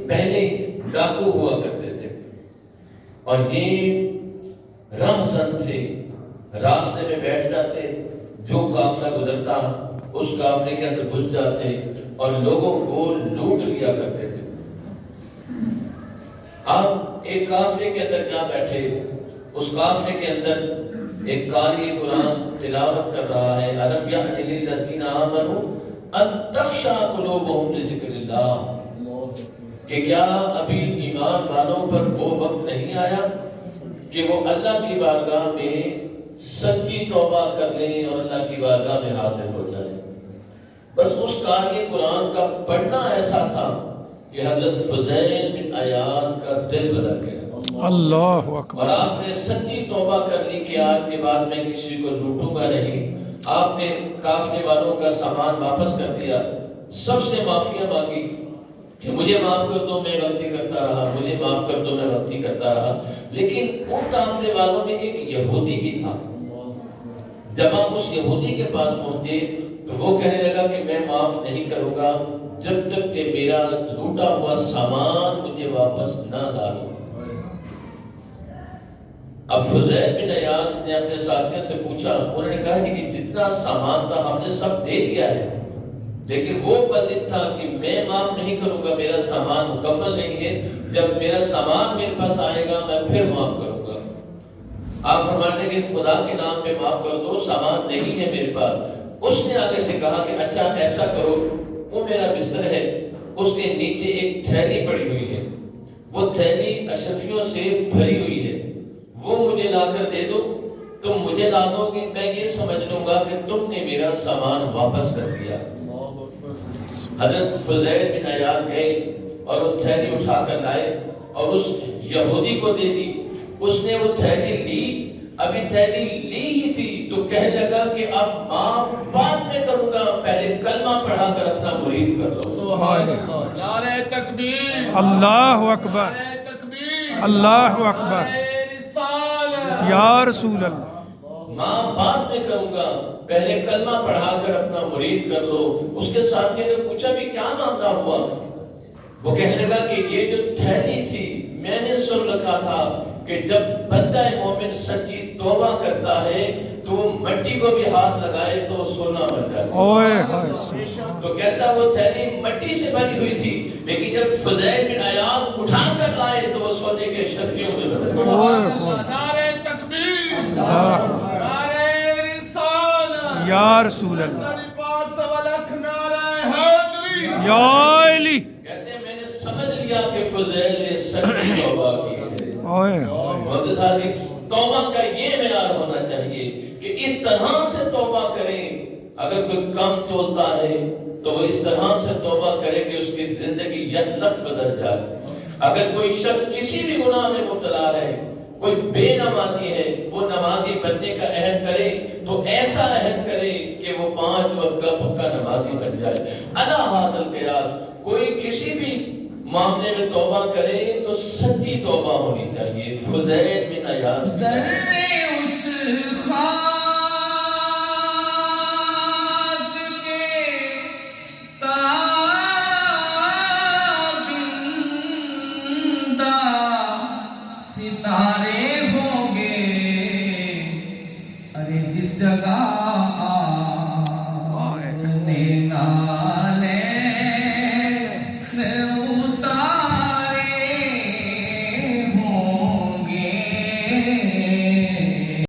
پہلے ڈاکو ہوا کرتے تھے اور یہ رہزن تھے، راستے میں بیٹھ جاتے، جو قافلہ گزرتا اس قافلے کے اندر گھس جاتے اور لوگوں کو لوٹ لیا کرتے تھے۔ آپ ایک قافلے کے اندر جا بیٹھے، اس قافلے کے اندر ایک قاری قرآن تلاوت کر رہا ہے، الم یأن للذین آمنوا ان تخشع قلوبہم لذکر اللہ، کہ کیا ابھی ایمان والوں پر وہ وقت نہیں آیا کہ وہ اللہ کی بارگاہ میں سچی توبہ کر لیں اور اللہ کی بارگاہ میں حاضر ہو جائیں۔ بس اس قاری قرآن کا پڑھنا ایسا تھا کہ حضرت فضیل بن عیاض کا دل بدل گیا، اللہ اکبر، اور آپ نے سچی توبہ کر لی کہ آج کے بعد میں کسی کو لوٹوں گا نہیں۔ آپ نے قافلے والوں کا سامان واپس کر دیا، سب سے معافیاں مانگی کہ مجھے معاف کر دو، میں غلطی کرتا رہا، مجھے معاف کر دو، میں غلطی کرتا رہا۔ لیکن ان قافلے والوں میں ایک یہودی بھی تھا۔ جب آپ اس یہودی کے پاس پہنچے تو وہ کہنے لگا کہ میں معاف نہیں کروں گا جب تک کہ میرا لوٹا ہوا سامان مجھے واپس نہ لا دو۔ اب فضیل بن عیاض نے اپنے ساتھیوں سے پوچھا، انہوں نے کہا کہ جتنا سامان تھا ہم نے سب دے دیا ہے، لیکن وہ بدت تھا کہ میں معاف نہیں کروں گا، میرا سامان مکمل نہیں ہے، جب میرا سامان میرے پاس آئے گا میں پھر معاف کروں گا۔ آپ فرمانے کہ خدا کے نام پہ معاف کر دو، سامان نہیں ہے میرے پاس۔ اس نے آگے سے کہا کہ اچھا ایسا کرو، وہ میرا بستر ہے، اس کے نیچے ایک تھیلی پڑی ہوئی ہے، وہ تھیلی اشرفیوں سے بھری ہوئی ہے، وہ مجھے لا کر دے دو، تم مجھے لا دو کہ میں یہ سمجھ لوں گا کہ تم نے میرا سامان واپس کر دیا۔ حضرت فضیل بن عیاض گئے اور وہ تھیلی اٹھا کر لائے اور اس یہودی کو دے دی۔ اس نے وہ تھیلی لی، ابھی تھیلی لی ہی تھی تو کہنے لگا کہ اب معاف بعد میں کروں گا، پہلے کلمہ پڑھا کر اپنا مرید کر لو۔ سبحان اللہ، نعرہ تکبیر، اللہ اکبر، نعرہ تکبیر، اللہ اکبر، نعرہ رسالت، یا رسول اللہ۔ ماں بعد میں کروں گا، پہلے کلمہ پڑھا کر اپنا مرید کر لو۔ اس کے ساتھی نے پوچھا بھی کیا معاملہ ہوا؟ وہ کہنے لگا کہ یہ جو تھیلی تھی میں نے سن رکھا تھا کہ جب بندہ مومن سچی توبہ کرتا ہے تو وہ مٹی کو بھی ہاتھ لگائے تو وہ سونا بن جاتا ہے۔ اوئے ہوئے، تو کہتا وہ تھیلی مٹی سے بنی ہوئی تھی، لیکن جب فضیل بن عیاض اٹھا کر لائے تو وہ سونے کے شفیوں میں بدل گئی۔ اوئے ہوئے، نعرہ تکبیر، اللہ، نعرہ رسالت، یا رسول اللہ، نبی پاک صلی اللہ علیہ وسلم، نعرہ حیدری، یا علی، کہتے ہیں میں نے سمجھ لیا کہ فضیل نے سچی توبہ کی ہے۔ اوئے ہوئے، توبہ کا یہ معیار ہونا چاہیے کہ اس طرح سے توبہ کریں۔ اگر کوئی کم تولتا ہے تو وہ اس طرح سے توبہ کرے کہ اس کی زندگی یکلک بدل جائے۔ اگر کوئی شخص کسی بھی گناہ میں مبتلا ہے، کوئی بے نمازی ہے، وہ نمازی بننے کا عہد کرے تو ایسا عہد کرے کہ وہ 5 وقت کا پکا نمازی بن جائے۔ الا ھذا القیاس، کوئی کسی بھی معاملے میں توبہ کرے تو سچی توبہ ہونی چاہیے۔ فضیل بن عیاض ذرے اس